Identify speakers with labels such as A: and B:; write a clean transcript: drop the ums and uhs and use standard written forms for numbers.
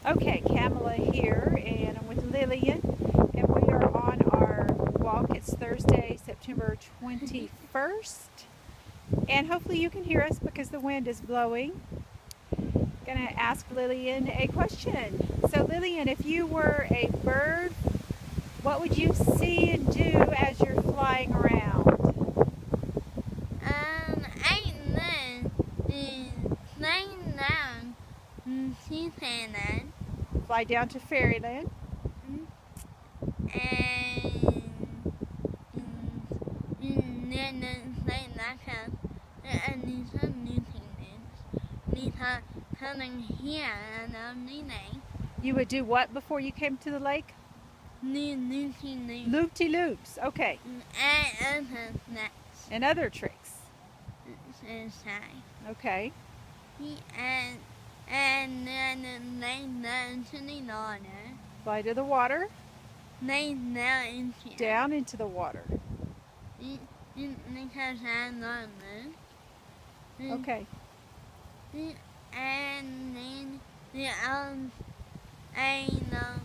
A: Okay, Kamala here, and I'm with Lillian, and we are on our walk. It's Thursday, September 21st, and hopefully you can hear us because the wind is blowing. Gonna ask Lillian a question. So, Lillian, if you were a bird, what would you see and do as you're flying around?
B: I learned flying down to Thailand
A: Fly down to Fairyland.
B: and then play that house and do some new things. Because coming here and only night,
A: You would do what before you came to the lake?
B: new things
A: Loop-de-loops. Okay.
B: and other snacks
A: And other tricks.
B: inside.
A: Okay.
B: And then lay down to the water.
A: Fly to the water.
B: Lay down into
A: Down into the water.
B: because I love it.
A: Okay.
B: And then I know